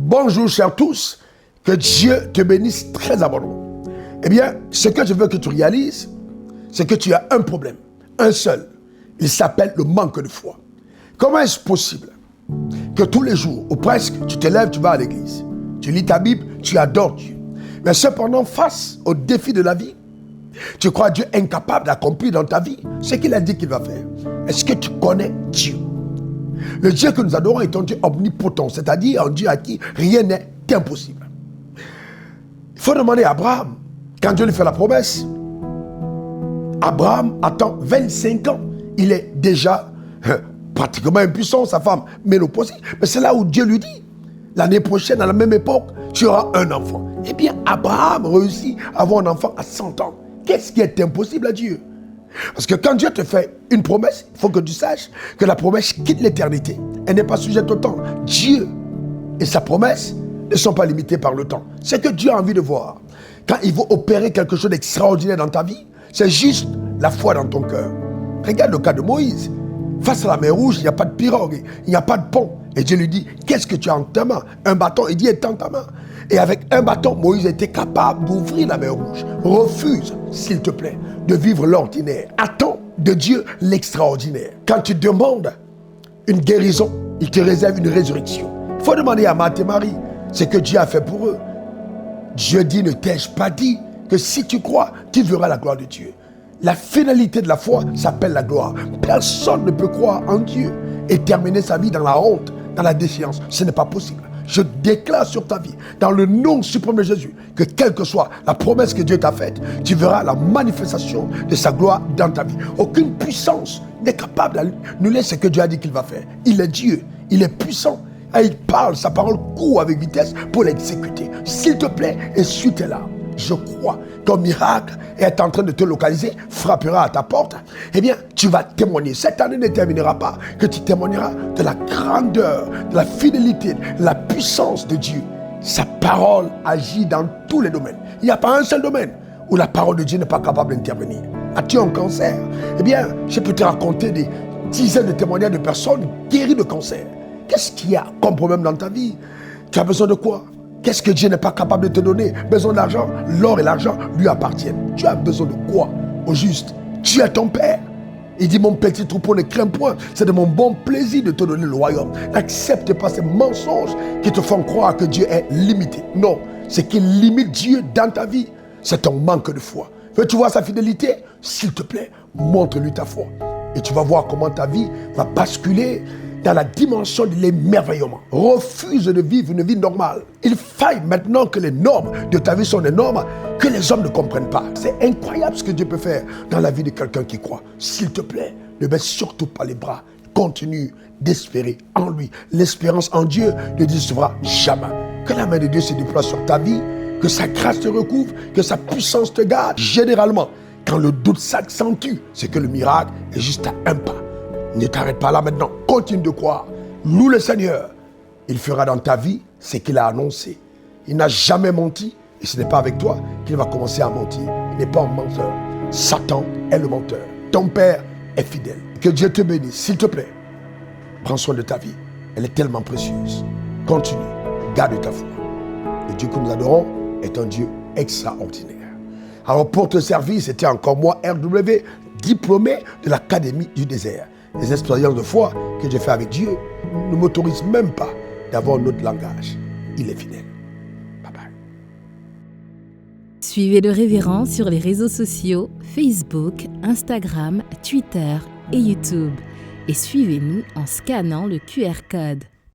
Bonjour chers tous, que Dieu te bénisse très abondamment. Eh bien, ce que je veux que tu réalises, c'est que tu as un problème, un seul. Il s'appelle le manque de foi. Comment est-ce possible que tous les jours, ou presque, tu te lèves, tu vas à l'église, tu lis ta Bible, tu adores Dieu. Mais cependant, face aux défis de la vie, tu crois Dieu incapable d'accomplir dans ta vie ce qu'il a dit qu'il va faire. Est-ce que tu connais Dieu? Le Dieu que nous adorons est un Dieu omnipotent, c'est-à-dire un Dieu à qui rien n'est impossible. Il faut demander à Abraham, quand Dieu lui fait la promesse, Abraham attend 25 ans. Il est déjà pratiquement impuissant, sa femme ménopausée. Mais c'est là où Dieu lui dit, l'année prochaine, à la même époque, tu auras un enfant. Eh bien, Abraham réussit à avoir un enfant à 100 ans. Qu'est-ce qui est impossible à Dieu? Parce que quand Dieu te fait une promesse, il faut que tu saches que la promesse quitte l'éternité. Elle n'est pas sujette au temps. Dieu et sa promesse ne sont pas limités par le temps. C'est que Dieu a envie de voir. Quand il veut opérer quelque chose d'extraordinaire dans ta vie, c'est juste la foi dans ton cœur. Regarde le cas de Moïse. Face à la mer Rouge, il n'y a pas de pirogue, il n'y a pas de pont. Et Dieu lui dit, qu'est-ce que tu as en ta main? Un bâton. Il dit, étends ta main. Et avec un bâton, Moïse était capable d'ouvrir la mer Rouge. Refuse, s'il te plaît, de vivre l'ordinaire. Attends de Dieu l'extraordinaire. Quand tu demandes une guérison, il te réserve une résurrection. Il faut demander à Marthe et Marie ce que Dieu a fait pour eux. Dieu dit, ne t'ai-je pas dit que si tu crois, tu verras la gloire de Dieu. La finalité de la foi s'appelle la gloire. Personne ne peut croire en Dieu et terminer sa vie dans la honte, dans la défiance. Ce n'est pas possible. Je déclare sur ta vie, dans le nom suprême de Jésus, que quelle que soit la promesse que Dieu t'a faite, tu verras la manifestation de sa gloire dans ta vie. Aucune puissance n'est capable d'annuler ce que Dieu a dit qu'il va faire. Il est Dieu, il est puissant. Et il parle, sa parole court avec vitesse pour l'exécuter. S'il te plaît, essuie tes larmes. Je crois qu'un miracle est en train de te localiser, frappera à ta porte. Eh bien, tu vas témoigner. Cette année ne terminera pas que tu témoigneras de la grandeur, de la fidélité, de la puissance de Dieu. Sa parole agit dans tous les domaines. Il n'y a pas un seul domaine où la parole de Dieu n'est pas capable d'intervenir. As-tu un cancer? Eh bien, je peux te raconter des dizaines de témoignages de personnes guéries de cancer. Qu'est-ce qu'il y a comme problème dans ta vie? Tu as besoin de quoi? Qu'est-ce que Dieu n'est pas capable de te donner? Besoin d'argent? L'or et l'argent lui appartiennent. Tu as besoin de quoi? Au juste, tu es ton Père. Il dit, mon petit troupeau ne craint point. C'est de mon bon plaisir de te donner le royaume. N'accepte pas ces mensonges qui te font croire que Dieu est limité. Non, ce qui limite Dieu dans ta vie, c'est ton manque de foi. Veux-tu voir sa fidélité? S'il te plaît, montre-lui ta foi. Et tu vas voir comment ta vie va basculer dans la dimension de l'émerveillement. Refuse de vivre une vie normale. Il faille maintenant que les normes de ta vie sont des normes que les hommes ne comprennent pas. C'est incroyable ce que Dieu peut faire dans la vie de quelqu'un qui croit. S'il te plaît, ne baisse surtout pas les bras. Continue d'espérer en lui. L'espérance en Dieu ne décevra jamais. Que la main de Dieu se déploie sur ta vie, que sa grâce te recouvre, que sa puissance te garde. Généralement, quand le doute s'accentue, c'est que le miracle est juste à un pas. Ne t'arrête pas là maintenant, continue de croire. Loue le Seigneur. Il fera dans ta vie ce qu'il a annoncé. Il n'a jamais menti et ce n'est pas avec toi qu'il va commencer à mentir. Il n'est pas un menteur. Satan est le menteur. Ton Père est fidèle. Que Dieu te bénisse, s'il te plaît. Prends soin de ta vie. Elle est tellement précieuse. Continue, garde ta foi. Le Dieu que nous adorons est un Dieu extraordinaire. Alors pour te servir, c'était encore moi, RW, diplômé de l'Académie du désert. Les expériences de foi que j'ai fait avec Dieu ne m'autorisent même pas d'avoir un autre langage. Il est fidèle. Bye bye. Suivez le révérend sur les réseaux sociaux, Facebook, Instagram, Twitter et YouTube. Et suivez-nous en scannant le QR code.